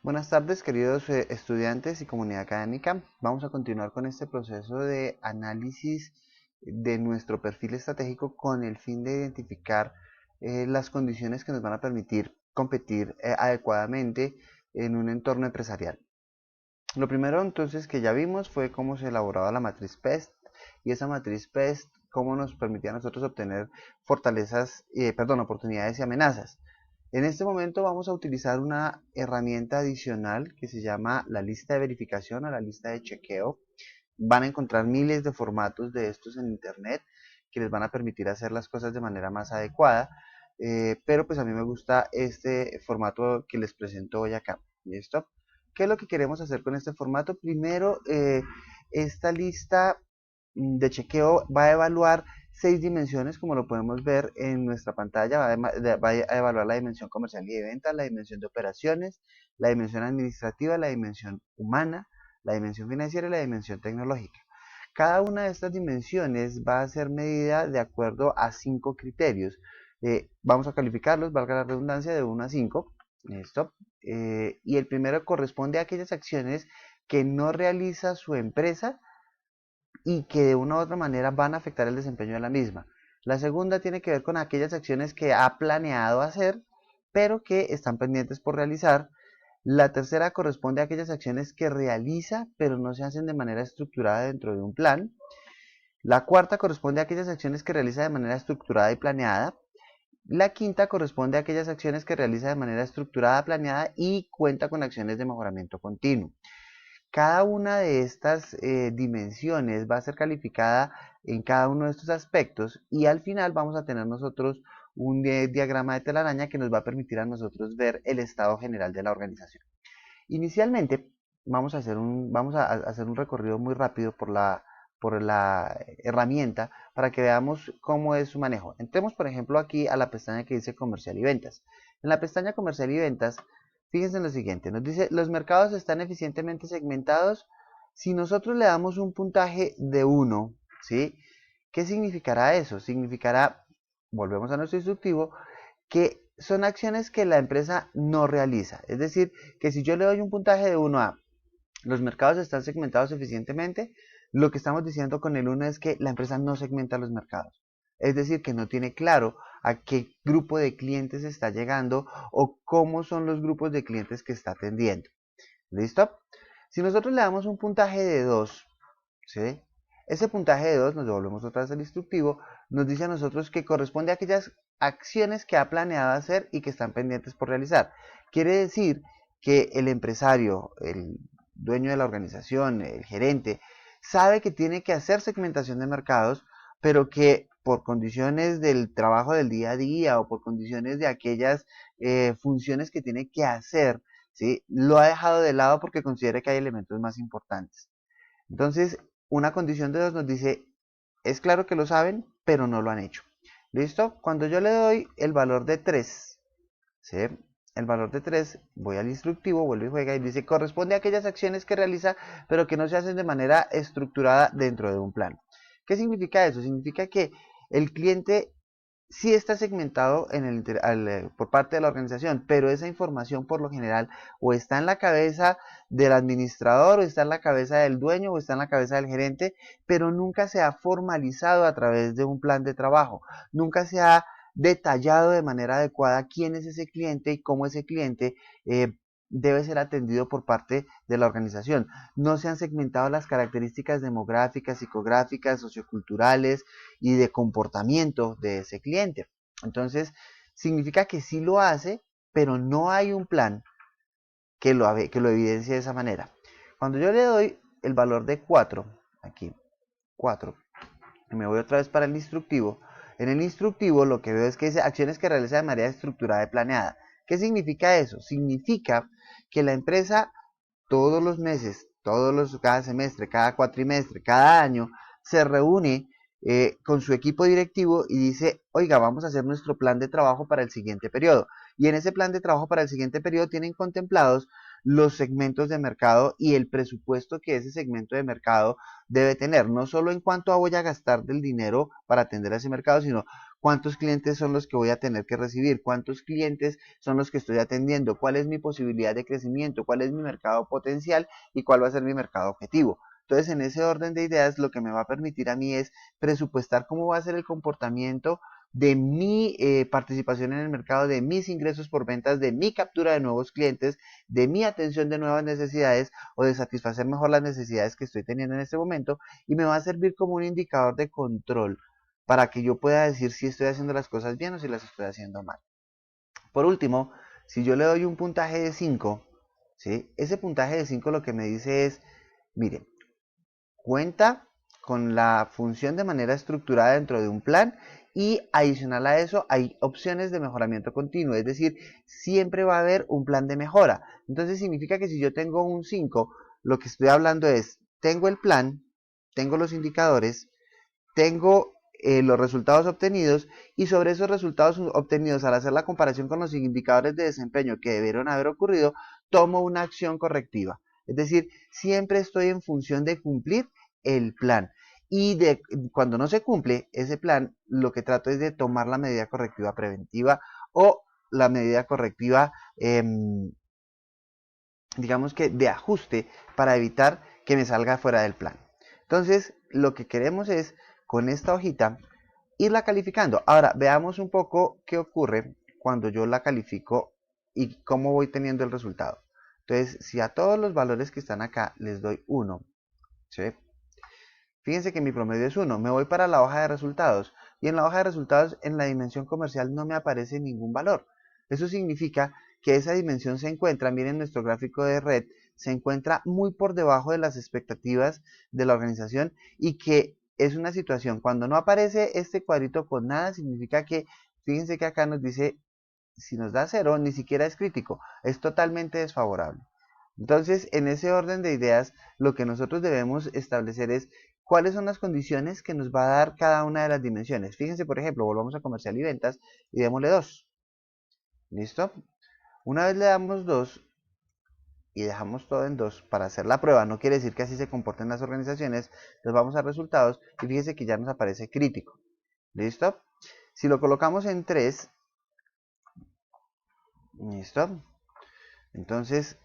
Buenas tardes, queridos estudiantes y comunidad académica. Vamos a continuar con este proceso de análisis de nuestro perfil estratégico con el fin de identificar las condiciones que nos van a permitir competir adecuadamente en un entorno empresarial. Lo primero entonces que ya vimos fue cómo se elaboraba la matriz PEST y esa matriz PEST cómo nos permitía a nosotros obtener oportunidades y amenazas. En este momento vamos a utilizar una herramienta adicional que se llama la lista de verificación o la lista de chequeo. Van a encontrar miles de formatos de estos en internet que les van a permitir hacer las cosas de manera más adecuada, pero pues a mí me gusta este formato que les presento hoy acá. ¿Listo? ¿Qué es lo que queremos hacer con este formato? Primero, esta lista de chequeo va a evaluar 6 dimensiones, como lo podemos ver en nuestra pantalla. Va a evaluar la dimensión comercial y de ventas, la dimensión de operaciones, la dimensión administrativa, la dimensión humana, la dimensión financiera y la dimensión tecnológica. Cada una de estas dimensiones va a ser medida de acuerdo a 5 criterios. Vamos a calificarlos, valga la redundancia, de 1 a 5. ¿Listo? Y el primero corresponde a aquellas acciones que no realiza su empresa y que de una u otra manera van a afectar el desempeño de la misma. La segunda tiene que ver con aquellas acciones que ha planeado hacer, pero que están pendientes por realizar. La tercera corresponde a aquellas acciones que realiza, pero no se hacen de manera estructurada dentro de un plan. La cuarta corresponde a aquellas acciones que realiza de manera estructurada y planeada. La quinta corresponde a aquellas acciones que realiza de manera estructurada, planeada y cuenta con acciones de mejoramiento continuo. Cada una de estas dimensiones va a ser calificada en cada uno de estos aspectos y al final vamos a tener nosotros un diagrama de telaraña que nos va a permitir a nosotros ver el estado general de la organización. Inicialmente vamos a hacer un recorrido muy rápido por la herramienta para que veamos cómo es su manejo. Entremos, por ejemplo, aquí a la pestaña que dice comercial y ventas. En la pestaña comercial y ventas, fíjense en lo siguiente, nos dice los mercados están eficientemente segmentados. Si nosotros le damos un puntaje de 1, ¿sí? ¿Qué significará eso? Significará, volvemos a nuestro instructivo, que son acciones que la empresa no realiza. Es decir, que si yo le doy un puntaje de 1 a los mercados están segmentados eficientemente, lo que estamos diciendo con el 1 es que la empresa no segmenta los mercados. Es decir, que no tiene claro a qué grupo de clientes está llegando o cómo son los grupos de clientes que está atendiendo. ¿Listo? Si nosotros le damos un puntaje de 2, ¿sí? Ese puntaje de 2, nos devolvemos otra vez al instructivo, nos dice a nosotros que corresponde a aquellas acciones que ha planeado hacer y que están pendientes por realizar. Quiere decir que el empresario, el dueño de la organización, el gerente, sabe que tiene que hacer segmentación de mercados, pero que por condiciones del trabajo del día a día o por condiciones de aquellas funciones que tiene que hacer, ¿sí? Lo ha dejado de lado porque considera que hay elementos más importantes. Entonces, una condición de 2 nos dice, es claro que lo saben, pero no lo han hecho. ¿Listo? Cuando yo le doy el valor de 3, ¿sí? El valor de 3, voy al instructivo, vuelve y juega y dice, corresponde a aquellas acciones que realiza, pero que no se hacen de manera estructurada dentro de un plan. ¿Qué significa eso? Significa que el cliente sí está segmentado por parte de la organización, pero esa información por lo general o está en la cabeza del administrador, o está en la cabeza del dueño, o está en la cabeza del gerente, pero nunca se ha formalizado a través de un plan de trabajo, nunca se ha detallado de manera adecuada quién es ese cliente y cómo ese cliente debe ser atendido por parte de la organización. No se han segmentado las características demográficas, psicográficas, socioculturales y de comportamiento de ese cliente. Entonces, significa que sí lo hace, pero no hay un plan que lo evidencie de esa manera. Cuando yo le doy el valor de 4, aquí, 4, y me voy otra vez para el instructivo, en el instructivo lo que veo es que dice acciones que realiza de manera estructurada y planeada. ¿Qué significa eso? Significa que la empresa todos los meses, cada semestre, cada cuatrimestre, cada año, se reúne con su equipo directivo y dice, oiga, vamos a hacer nuestro plan de trabajo para el siguiente periodo. Y en ese plan de trabajo para el siguiente periodo tienen contemplados los segmentos de mercado y el presupuesto que ese segmento de mercado debe tener, no solo en cuánto voy a gastar del dinero para atender a ese mercado, sino cuántos clientes son los que voy a tener que recibir, cuántos clientes son los que estoy atendiendo, cuál es mi posibilidad de crecimiento, cuál es mi mercado potencial y cuál va a ser mi mercado objetivo. Entonces, en ese orden de ideas, lo que me va a permitir a mí es presupuestar cómo va a ser el comportamiento de mi participación en el mercado, de mis ingresos por ventas, de mi captura de nuevos clientes, de mi atención de nuevas necesidades o de satisfacer mejor las necesidades que estoy teniendo en este momento, y me va a servir como un indicador de control para que yo pueda decir si estoy haciendo las cosas bien o si las estoy haciendo mal. Por último, si yo le doy un puntaje de 5, ¿sí? Ese puntaje de 5 lo que me dice es, mire, cuenta con la función de manera estructurada dentro de un plan y adicional a eso hay opciones de mejoramiento continuo, es decir, siempre va a haber un plan de mejora. Entonces significa que si yo tengo un 5, lo que estoy hablando es, tengo el plan, tengo los indicadores, tengo los resultados obtenidos y sobre esos resultados obtenidos al hacer la comparación con los indicadores de desempeño que debieron haber ocurrido, tomo una acción correctiva. Es decir, siempre estoy en función de cumplir el plan. Y cuando no se cumple ese plan, lo que trato es de tomar la medida correctiva preventiva o la medida correctiva, digamos que de ajuste para evitar que me salga fuera del plan. Entonces, lo que queremos es, con esta hojita, irla calificando. Ahora, veamos un poco qué ocurre cuando yo la califico y cómo voy teniendo el resultado. Entonces, si a todos los valores que están acá les doy 1, ¿sí? Fíjense que mi promedio es 1. Me voy para la hoja de resultados. Y en la hoja de resultados, en la dimensión comercial, no me aparece ningún valor. Eso significa que esa dimensión se encuentra, miren nuestro gráfico de red, se encuentra muy por debajo de las expectativas de la organización y que es una situación, cuando no aparece este cuadrito con nada, significa que, fíjense que acá nos dice, si nos da 0, ni siquiera es crítico, es totalmente desfavorable. Entonces, en ese orden de ideas, lo que nosotros debemos establecer es cuáles son las condiciones que nos va a dar cada una de las dimensiones. Fíjense, por ejemplo, volvamos a comercial y ventas y démosle 2. ¿Listo? Una vez le damos 2 y dejamos todo en 2 para hacer la prueba, no quiere decir que así se comporten las organizaciones, nos vamos a resultados y fíjense que ya nos aparece crítico. ¿Listo? Si lo colocamos en 3, ¿listo? Entonces,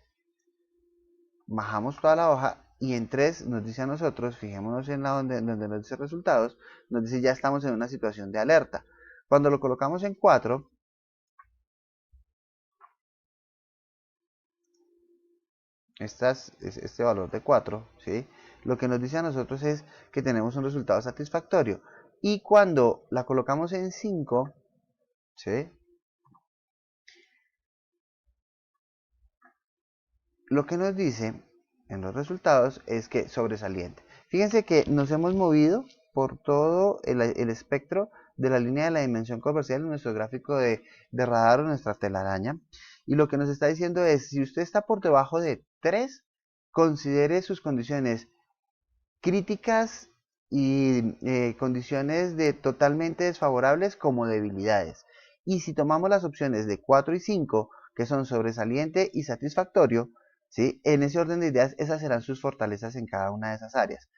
bajamos toda la hoja y en 3 nos dice a nosotros, fijémonos en la donde nos dice resultados, nos dice ya estamos en una situación de alerta. Cuando lo colocamos en 4, este valor de 4, ¿sí? Lo que nos dice a nosotros es que tenemos un resultado satisfactorio. Y cuando la colocamos en 5, ¿sí? Lo que nos dice en los resultados es que sobresaliente. Fíjense que nos hemos movido por todo el espectro de la línea de la dimensión comercial en nuestro gráfico de radar o nuestra telaraña. Y lo que nos está diciendo es, si usted está por debajo de 3, considere sus condiciones críticas y condiciones de totalmente desfavorables como debilidades. Y si tomamos las opciones de 4 y 5, que son sobresaliente y satisfactorio, ¿sí? En ese orden de ideas, esas serán sus fortalezas en cada una de esas áreas.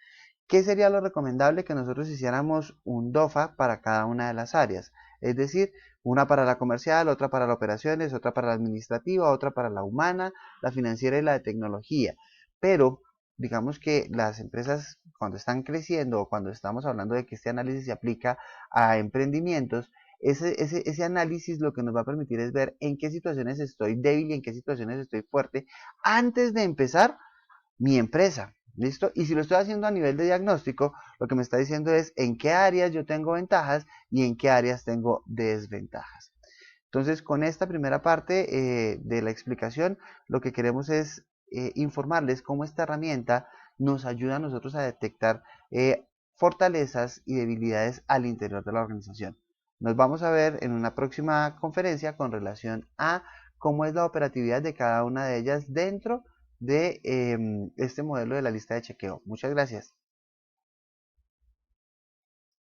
¿Qué sería lo recomendable? Que nosotros hiciéramos un DOFA para cada una de las áreas. Es decir, una para la comercial, otra para las operaciones, otra para la administrativa, otra para la humana, la financiera y la de tecnología. Pero digamos que las empresas cuando están creciendo o cuando estamos hablando de que este análisis se aplica a emprendimientos, ese análisis lo que nos va a permitir es ver en qué situaciones estoy débil y en qué situaciones estoy fuerte antes de empezar mi empresa. ¿Listo? Y si lo estoy haciendo a nivel de diagnóstico, lo que me está diciendo es en qué áreas yo tengo ventajas y en qué áreas tengo desventajas. Entonces, con esta primera parte de la explicación, lo que queremos es informarles cómo esta herramienta nos ayuda a nosotros a detectar fortalezas y debilidades al interior de la organización. Nos vamos a ver en una próxima conferencia con relación a cómo es la operatividad de cada una de ellas dentro de este modelo de la lista de chequeo. Muchas gracias.